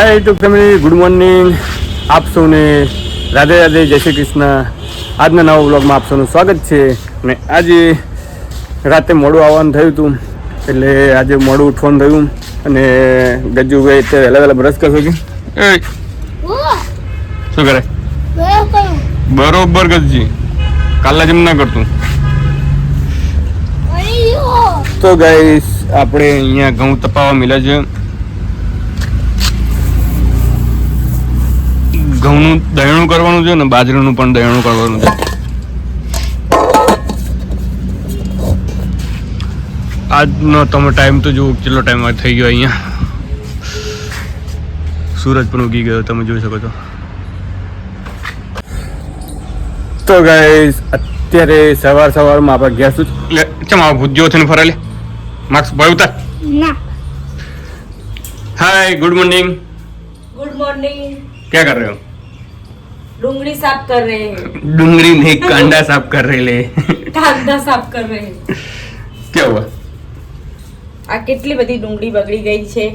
હાય YouTube family, good morning. આપ સૌને રાધે રાધે, જય શ્રી કૃષ્ણ. આજના નવા વ્લોગમાં આપ સૌનું સ્વાગત છે. અને આજે રાતે મોડું આવવાનું થયું હતું, એટલે આજે મોડું ઉઠવાનું થયું. અને ગજ્જુભાઈ તે વહેલા વહેલા બ્રશ કરશો કે શું કરે? બરોબર ગજ્જી, કાલના જેમ ના કરતું. તો ગાઈસ આપણે અહીંયા ઘઉં તપાવવા મળ્યા છે. ઘઉંનું દયણું કરવાનું છે ને બાજરાનું પણ દયણું કરવાનું છે. આજનો તમે ટાઈમ તો જુઓ, કેટલો ટાઈમ થઈ ગયો. અહીંયા સૂરજ પણ ઉગી ગયો, તમે જોઈ શકો છો. તો ગાઈસ અત્યારે સવારમાં આપણે ગયા શું ચમ આવો ભૂજ્યો થઈને ફરેલે માર્ક્સ ભાઈ ઉતાર ના. हाय, गुड मॉर्निंग. Good morning. क्या कर रहे हो? डूंगरी साफ कर रहे हैं. डूंगरी नहीं, कांडा साफ कर रहे ले. कांदा साफ कर रहे हैं. क्या हुआ? आ कितनी बड़ी डूंगरी बगड़ी गई छे.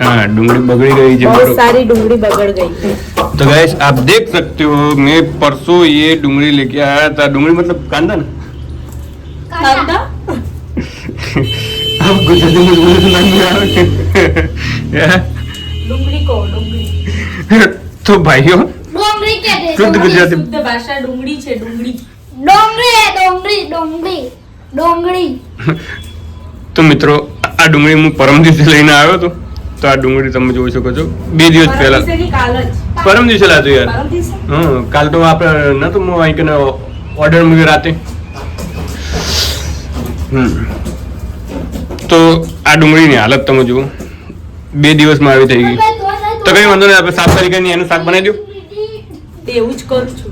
हाँ, डूंगरी बगड़ी गई है. बहुत सारी डूंगरी बगड़ गई है. तो गाइस आप देख सकते हो, मैं परसों ये डूंगरी लेके आया था. डूंगरी मतलब कांदा ना? कांदा? आप गुजराती में बोले तो नहीं आ डूंगरी को डूंगरी. तो भाइयों डोंगरी कहते हैं. शुद्ध गुजराती. शुद्ध भाषा डूंगरी छे. डूंगरी डोंगरी है, डोंगरी डोंगरी डोंगरी. તો મિત્રો આ ડુંગળી હું પરમ દિવસે લઈને આવ્યો હતો. તો આ ડુંગળી તમે જોઈ શકો છો 2 દિવસ પહેલા. પરમ દિવસે લાવ્યો યાર. હા, કાલ તો આપણે નતો હું અહીં કે ઓર્ડર મૂક્યો રાતે. તો આ ડુંગળીની હાલત તમે જુઓ, 2 દિવસમાં આવી થઈ ગઈ. તો કઈ વાંધો નહીં, આપણે 7 તારીખે એનું શાક બનાવી દો. એવું જ કરું છું.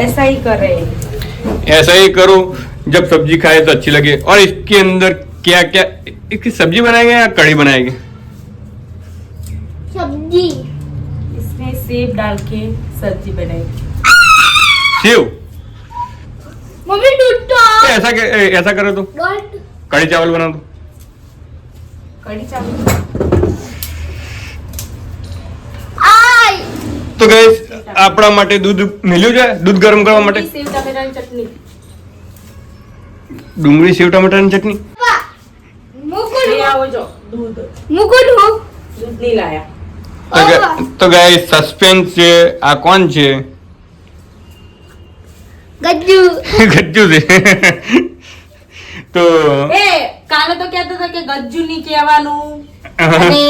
ऐसा ही कर रहे हैं. ऐसा ही करो, जब सब्जी खाए तो अच्छी लगे. और इसके अंदर क्या क्या इसकी सब्जी बनाएंगे या कड़ी बनाएंगे? सब्जी. इसमें सेब डाल के सब्जी बनाएंगे. सेव? मम्मी दूध तो ऐसा करो तो डोंट. कड़ी चावल बना दो. कड़ी चावल. आई. તો ગાઈસ આપણા માટે દૂધ મેલ્યું છે, દૂધ ગરમ કરવા માટે. सेब टमाटर चटनी. ડુંગળી સેવ ટમાટાની ચટણી. मुकुट ले आओ जो दूध. मुकुट हो. दूध नहीं लाया. તો ગાઈસ સસ્પેન્સ છે. આ કોણ છે? गज्जू. ગજ્જુ છે. તો એ કાલે તો કહેતા હતા કે ગજ્જુ ની કહેવાનું અને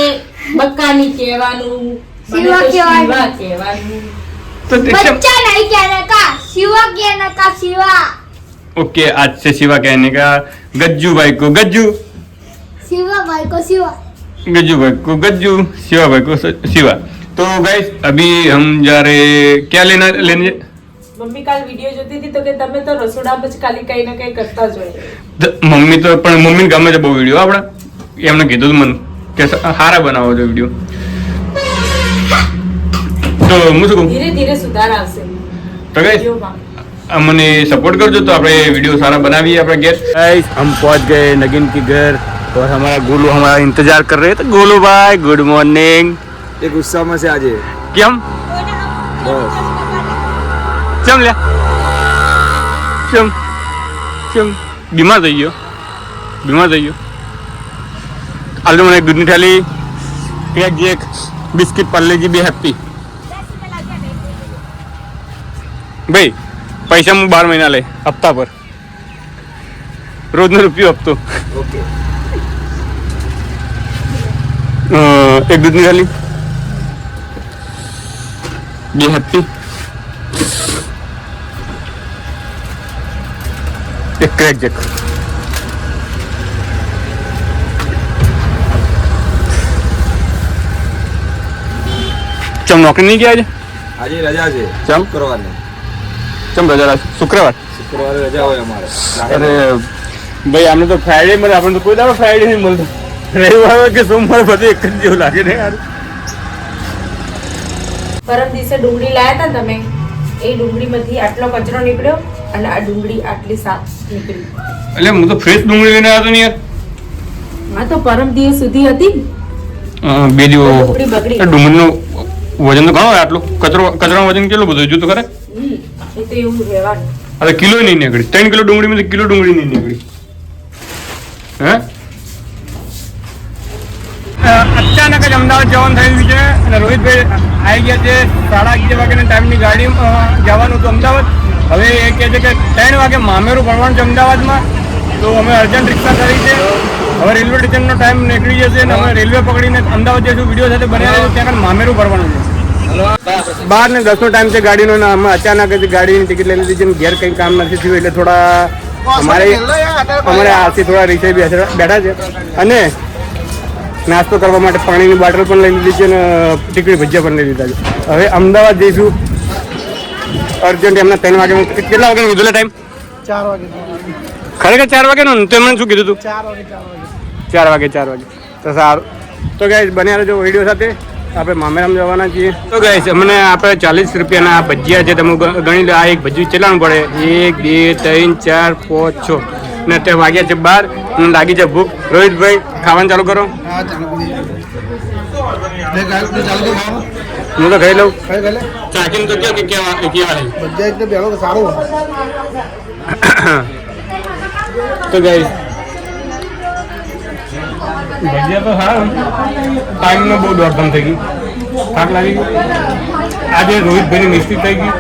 બક્કા ની કહેવાનું, શિવા કહેવાનું. કહેવાનું. तो बच्चा नहीं कहने का, शिवा कहने का. शिवा. ओके, आज से शिवा कहने का गज्जू भाई को गज्जू, शिवा भाई को शिवा. गज्जू भाई को गज्जू, शिवा भाई को शिवा. तो गाइस अभी हम जा रहे, क्या लेने મમ્મી કાલ વિડિયો જોતી હતી તો કે તમે તો રસોડામાં જ ખાલી કઈ ને કઈ કરતા જ હોય. મમ્મી તો પણ મમ્મીને ગમે છે બહુ વિડીયો આપણા. એમને કીધું હતું મને કે સારા બનાવો છો વિડીયો. તો હું શું કહું, ધીરે ધીરે સુધાર આવશે તો ગાइस વિડિયોમાં. અમને સपोर्ट करजो तो આપણે वीडियो सारा बनावी अपने घर. गाइस हम पहुंच गए नगीन के घर और हमारा गोलू हमारा इंतजार कर रहे थे. गोलू भाई गुड मॉर्निंग. ये गुस्सा में से आज है કેમ बस. કેમ લે કેમ કેમ બીમાર થઈ ગયો? આજે મને એક દૂધની થાળી, એક બિસ્કિટ પાર્લેજી બે હેપી. ભાઈ પૈસા હું 12 મહિના લે હપ્તા પર, રોજનો રૂપિયો હપ્તો. ओके. એક દૂધની થાળી, બે હેપી, એક ક્રેક જેક. ચમ નોકરી નહીં ગયા આજે? आज ही रजा है. चल. शुक्रवार ने. ચમ રજા રાખ? શુક્રવાર. शुक्रवार रजा हो हमारे. અરે ભાઈ આમને તો ફ્રાઈડે મળે, આપણને તો કોઈ દાડો ફ્રાઈડે નહીં મળતો. રવિવાર કે સોમવાર બધું એક જ જેવું લાગે ને યાર. પરમ દિવસે ડુંગળી લાયા હતા તમે, એ ડુંગળીમાંથી આટલો કચરો નીકળ્યો અને આ ડુંગળી આટલી સાફ નીકળી. એટલે હું તો ફ્રેશ ડુંગળી લઈને આવ્યો હતો ને યાર. આ તો પરમ દિવસ સુધી હતી બે દિવસ ડુંગળી બગડી ગઈ. ડુંગળીનું વજન તો ઘણો હોય આટલું કચરાનું વજન કેટલું બધું હજુ તો ખરે એ તો એવું રહેવાનું હવે કિલો નહીં નીકળી 3 કિલો ડુંગળીમાં કિલો ડુંગળી નહીં નીકળી હે અચાનક જ અમદાવાદ જવાનું થયું છે અને રોહિતભાઈ આવી ગયા છે 11:30 વાગ્યાના ટાઈમની ગાડી જવાનું હતું અમદાવાદ હવે એ કહે છે કે 3 વાગે મામેરું ભણવાનું છે અમદાવાદમાં તો અમે અર્જન્ટ રિક્ષા કરી છે હવે રેલવે સ્ટેશનનો ટાઈમ નીકળી જશે અને અમે રેલવે પકડીને અમદાવાદ જઈશું વિડીયો સાથે બનાવ્યો ત્યાં આગળ મામેરું ભરવાનું છે 12:10 નો ટાઈમ છે ગાડીનો ને અમે અચાનક જ ગાડીની ટિકિટ લઈ લીધી છે ને ઘેર કંઈ કામ નથી થયું એટલે થોડા અમારે આરસી થોડા રીસે બેઠા છે અને નાસ્તો કરવા માટે પાણીની બોટલ પણ લઈ લીધી છે અને ટીકડી ભજીયા પણ લઈ લીધા છે હવે અમદાવાદ જઈશું અર્જન્ટ એમના 3 વાગે કેટલા વાગે કીધું ટાઈમ 4 વાગે ખરેખર 4 વાગ્યાનો ને તો એમને શું કીધું તું 4 વાગે તો સારું તો ગાઈસ બન્યા રહેજો વિડીયો સાથે આપણે મામેરામ જવાના છીએ તો ગાઈસ અમને આપણે 40 રૂપિયાના આ ભજીયા છે તમે ગણી લો આ એક ભજીયું ચલાવવું પડે 1 2 3 4 5 6 ને અત્યારે વાગ્યા છે 12 અને લાગી છે ભૂખ રોહિતભાઈ ખાવાનું ચાલુ કરો હા ચાલુ કરી ચાલુ હું તો ખાઈ લઉં ખાઈ ગલે ચાકીને તો કેવા બધા એકદમ બેલો સારું તો ગાઈસ ભજીયા તો સારા ટાઈમનો બહુ દોડધામ થઈ ગઈ થાક લાગી ગઈ આજે રોહિતભાઈની મિસ્ટેક થઈ ગઈ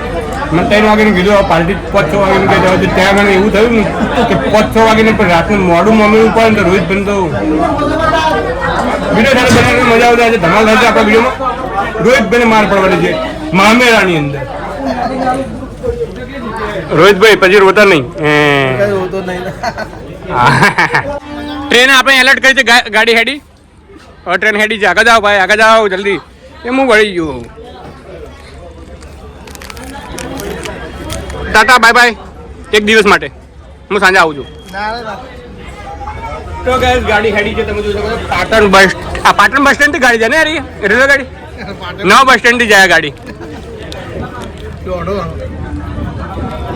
મેં 3 વાગ્યાનું કીધું પાર્ટી 5-6 વાગ્યાનું કહી જવા ત્યાં આગળ એવું થયું ને કે 5-6 વાગ્યાને પણ રાતનું મોડું મમ્મી પડે ને તો રોહિતભાઈ તો વિડીયો સાથે બનાવવાની મજા આવતી આજે ધમાલ થાય છે આપણા વિડીયોમાં રોહિતભાઈને માર પડવાની છે મામેરાની અંદર રોહિતભાઈ પછી રોતા નહીં કઈ હોતો નહીં ટ્રેન આપણે એલર્ટ કરી છે ગાડી હેડી હવે ટ્રેન હેડી છે આગળ જાઓ ભાઈ આગળ જાઓ જલ્દી એ હું વળી ગયો ટાટા બાય બાય એક દિવસ માટે હું સાંજે આવું છું તો ગાઈસ ગાડી હેડી છે તમે જોઈ શકો છો પાટણ બસ સ્ટેન્ડ થી ગાડી જાય ને યાર રેલવે ગાડી નવા બસ સ્ટેન્ડ થી જાય ગાડી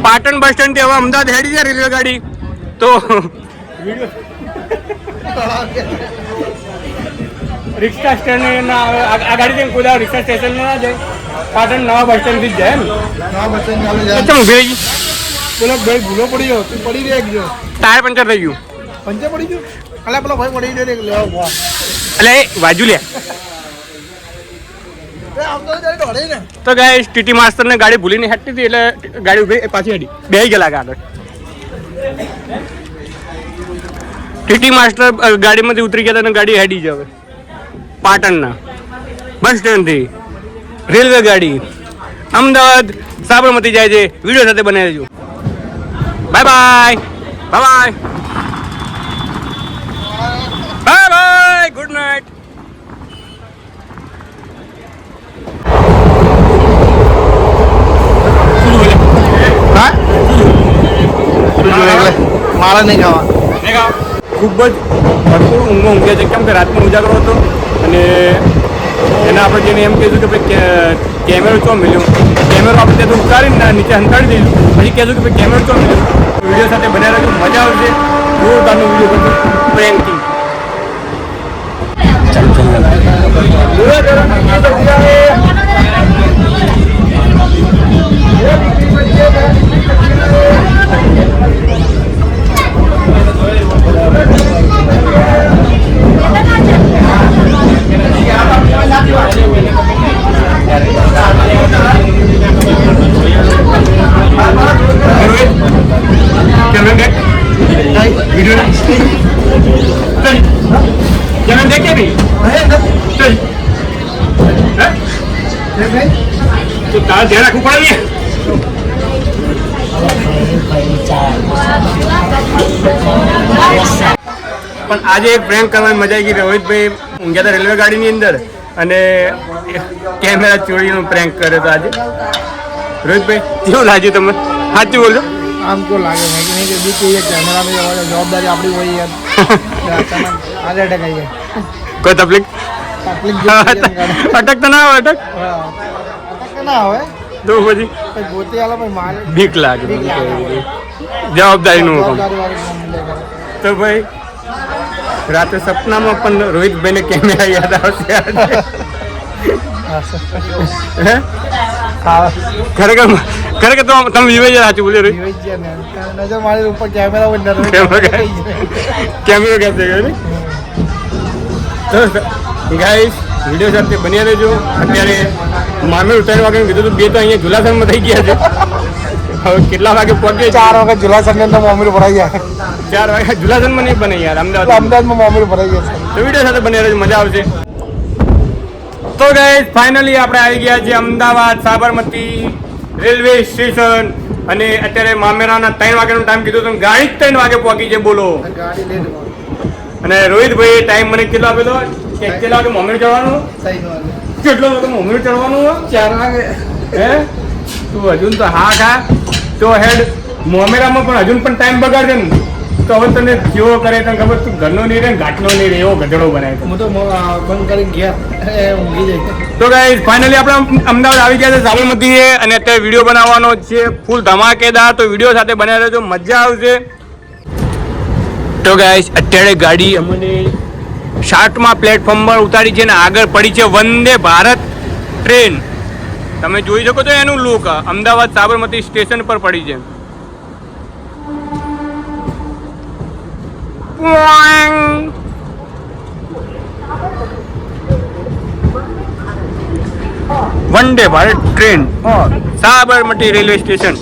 પાટણ બસ સ્ટેન્ડ થી હવે અમદાવાદ હેડી છે રેલવે ગાડી તો રિક્ષા સ્ટેન્ડ આ ગાડી કોઈ રિક્ષા સ્ટેશન ના જાય પાટણ નવા બસ સ્ટેન્ડ થી જ જાય ને નવા બસ સ્ટેન્ડ ચાલુ જાય ચમ ઉભી રહી પેલો ભાઈ ભૂલો પડી ગયો તું પડી રહી ગયો ટાયર પંચર થઈ ગયું પંચે પડી ગયું અલા પેલો ભાઈ પડી ગયો લેવા ભવા એટલે એ બાજુ લે આવતો જાય દોડે ને તો ગાઈસ ટીટી માસ્ટર ને ગાડી ભૂલીને હેઠી હતી એટલે ગાડી ઉભી પાછી હેડી બેહી ગયેલા આગળ ટીટી માસ્ટર ગાડીમાંથી ઉતરી ગયા હતા અને ગાડી હેડી જ હવે પાટણના બસ સ્ટેન્ડથી રેલવે ગાડી અમદાવાદ સાબરમતી જાય છે વિડીયો સાથે બનાવી દેજો bye bye bye bye bye good night મારા નહીં ખાવા ખૂબ જ ભરપૂર ઊંઘ્યા છે કેમ કે રાતનો ઉજાગરો હતો અને એના આપણે જેને એમ કહીશું કે ભાઈ કેમેરો ચો મળ્યો કેમેરો આપણે ત્યાં ઉતારીને નીચે હંતાડી દઈશું પછી કહેશું કે ભાઈ કેમેરો ચો મળ્યો વિડીયો સાથે બનાવી રાખજો મજા આવશે જોરદારનો વિડીયો કરજો પ્રેન્કિંગ તો તારે ધ્યાન રાખવું પડે ને પણ આજે એક પ્રેન્ક કરવાની મજા આવી ગઈ રોહિતભાઈ ઊંઘ્યા હતા રેલવે ગાડીની અંદર અને કેમેરા ચોરીનો પ્રેન્ક કર્યો હતો આજે રોહિતભાઈ કેવું લાગ્યું તમને સાચું બોલજો આમ ક્यों લાગે मैं कि नहीं कि बीच ये कैमरा में जवाबदारी આપણી હોય યાર અચાનક આજે અટક આવી ગઈ કોઈ તકલીફ અટક તો ના હોય અટક ના હોય તો પછી ગોતી આલો ભાઈ મારે બીક લાગે જવાબદારીનું હુકમ જવાબદારી વાળી કામ લે કરે તો ભાઈ રાતે સપનામાં પણ રોહિતભાઈને કેમેરા યાદ આવશે આજે. હે? ખરેખર ખરેખર તો તમે વિવેક સાચું બોલ્યો રોહિત. વિવેક છે ને નજર મારી ઉપર કેમેરા બંધ કેમેરો કેપ્ચર કર્યો ને. તો ગાઈસ વિડીયો સાથે બન્યા રહેજો. અત્યારે મામેર 3 વાગે કીધું હતું, 2 તો અહીંયા ઝુલાસણમાં થઈ ગયા છે. હવે કેટલા વાગે પહોંચે? 4 વખત જુલાસન ની અંદર મોમીર ભરાઈ ગયા. 4 વાગે ઝુલાસણમાં નહીં બને યાર, અમદાવાદ. અમદાવાદમાં મોમીર ભરાઈ ગયા છે. તો વિડીયો સાથે બન્યા રહેજો, મજા આવશે. તો ગાઈસ ફાઇનલી આપણે આવી ગયા છીએ અમદાવાદ સાબરમતી રેલવે સ્ટેશન. અને અત્યારે મામેરાના 3 વાગ્યાનો ટાઈમ કીધો તો ગાડી 3 વાગે પહોંચી છે. બોલો. ગાડી લેટ અને રોહિતભાઈ ટાઈમ મને કેટલો આપેલો કે કેટલા વાગે મોમેર ચડવાનું? 3 વાગે. કેટલો વાગે મોમેર ચડવાનું? 4 વાગે. હે તું હજુ તો હા ખા તો હેડ મોમેરામાં પણ હજુ પણ ટાઈમ બગાડશે ને તો હવે તને કેવો કરે તને ખબર? તું ઘરનો નહીં રહે ઘાટનો નહીં રહે એવો ગધેડો બનાવે. હું તો બંધ કરીને ગયા ઊંઘી જાય. તો ગાઈસ ફાઇનલી આપણે અમદાવાદ આવી ગયા છે સાબરમતીએ અને અત્યારે વિડીયો બનાવવાનો છે ફૂલ ધમાકેદાર. તો વિડીયો સાથે બનાવી રહેજો, મજા આવશે. તો ગાઈસ અત્યારે ગાડી અમને 7મા પ્લેટફોર્મ પર ઉતારી છે અને આગળ પડી છે વંદે ભારત ટ્રેન. તમે જોઈ શકો છો એનું લુક. અમદાવાદ સાબરમતી સ્ટેશન પર પડી છે. Vande Bharat train Sabarmati railway station.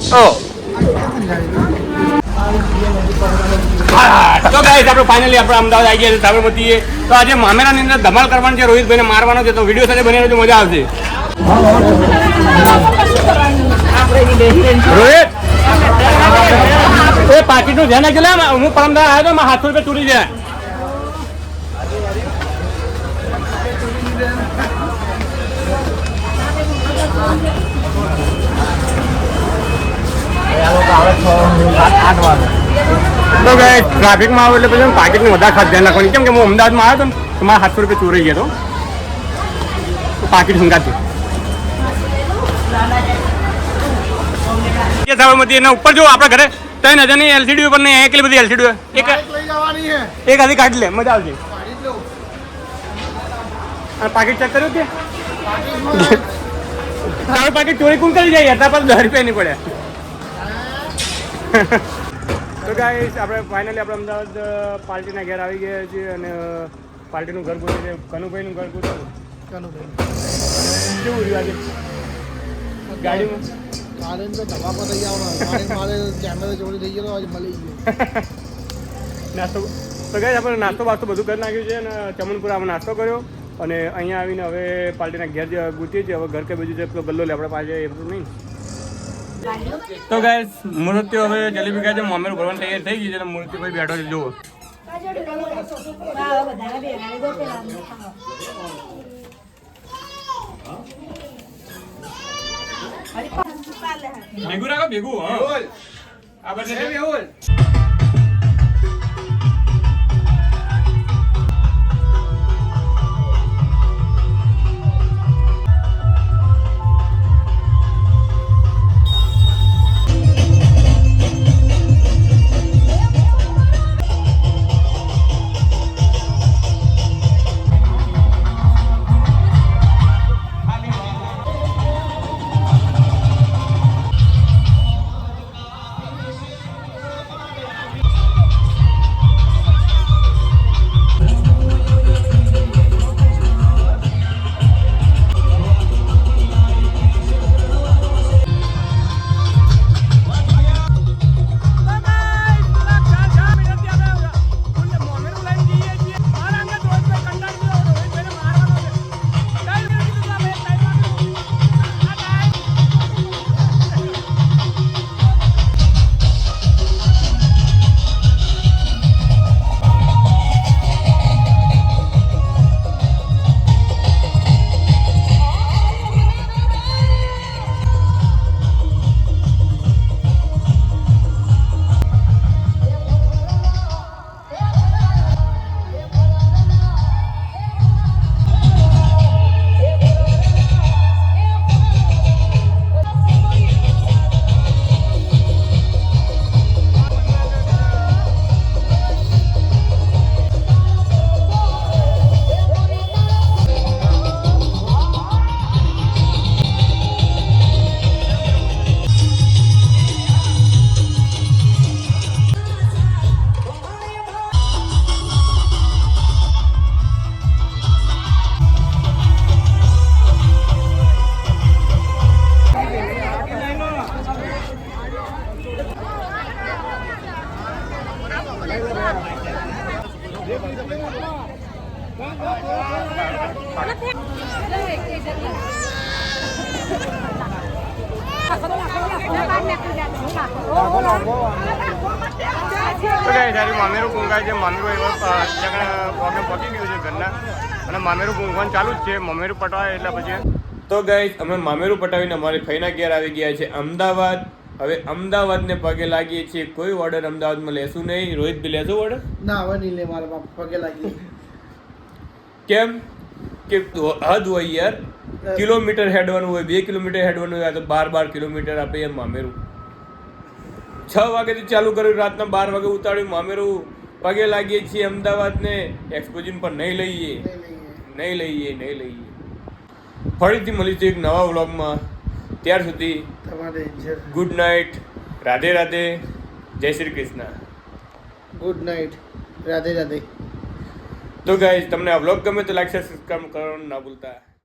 તો ગાઈસ આપણે ફાઇનલી આપણે અમદાવાદ આવી ગયા છે સાબરમતીએ. તો આજે મામેરાની અંદર ધમાલ કરવાનું છે, રોહિતભાઈને મારવાનો છે. તો વિડીયો સાથે બની રહેજો, મજા આવશે. રોહિત એ પાકીટનું ધ્યાન રાખજો. હું પરમદાર આવ્યો તો મારા 700 રૂપિયા ચોરી જાય. તો ગાઈસ ટ્રાફિકમાં આવે એટલે પછી પાકીટનું વધારે ખાસ ધ્યાન રાખવાનું. કેમ કે હું અમદાવાદમાં આવ્યો હતો ને તો મારા 700 રૂપિયા ચોરી ગયા તો પાકીટ સંગાતું. સાબરમતી એના ઉપર જો આપણા ઘરે 3000 ની LCD ઉપર નહીં, એટલી બધી LCD એક આધી કાઢી લે, મજા આવશે. પાકીટ ચેક કર્યું કે તારું પાકીટ ચોરી કોણ કરી જાય? હતા પર 10 રૂપિયા નહીં પડ્યા. તો ગાઈસ આપણે ફાઇનલી આપણે અમદાવાદ પાર્ટીના ઘેર આવી ગયા છીએ અને પાર્ટીનું ઘર ગોતું છે. કનુભાઈનું ઘર ગોતું કેવું રહ્યું આજે ગાડીમાં? મારે તો ધમાકો થઈ જવાનો. મારે કેમેરા ચોરી થઈ ગયો આજે મળી ગયો નાસ્તો. તો ગાઈસ આપણે નાસ્તો બાસ્તો બધું કરી નાખ્યું છે અને ચમનપુરામાં નાસ્તો કર્યો અને અહીંયા આવીને હવે પાર્ટીના ઘેર જે ગૂંચીએ છીએ. હવે ઘર કે બીજું છે પેલો ગલ્લો લે આપણે પાસે એ બધું નહીં. તો ગાઈસ મૂર્તિ હવે જલેબી ખાય છે, મોમેર ભરવાની તૈયાર થઈ ગઈ છે અને મૂર્તિભાઈ બેઠો છે. જુઓ ભેગું રાખો, ભેગું. હા આ બધે તો ગાઈસ આજે મામેરું પૂંગાય છે. મામેરું એવા પ્રોબ્લેમ પહોંચી ગયું છે ઘરના અને મામેરું પૂંગવાનું ચાલુ જ છે. મામેરું પટવાય એટલે પછી તો ગાઈસ અમે મામેરું પટાવીને અમારી ફઈના ઘેર આવી ગયા છે અમદાવાદ. હવે અમદાવાદને પગે લાગીએ છીએ. કોઈ ઓર્ડર અમદાવાદમાં લેશું નહીં. રોહિત બી લેશું ઓર્ડર? ના હવે નહીં લે, મારા બાપ પગે લાગી. કેમ કે હદ હોય યાર. કિલોમીટર હેડવાનું હોય, 2 કિલોમીટર હેડવાનું હોય. આ તો 12 કિલોમીટર આપે યાર મામેરું. 6 વાગ્યાથી ચાલુ કર્યું, રાતના 12 વાગે ઉતાર્યું મામેરું. પગે લાગીએ છીએ અમદાવાદને. એક્સપોઝિન પર નહીં લઈએ. ફરીથી મળીશું એક નવા વ્લોગમાં. ત્યાર સુધી તમારે ગુડ નાઇટ, રાધે રાધે, જય શ્રી કૃષ્ણ. Good night, Radhe Radhe. તો ગાઈઝ તમને આ વ્લોગ ગમે તો લાઈક સબસ્ક્રાઇબ કરવાનું ના ભૂલતા.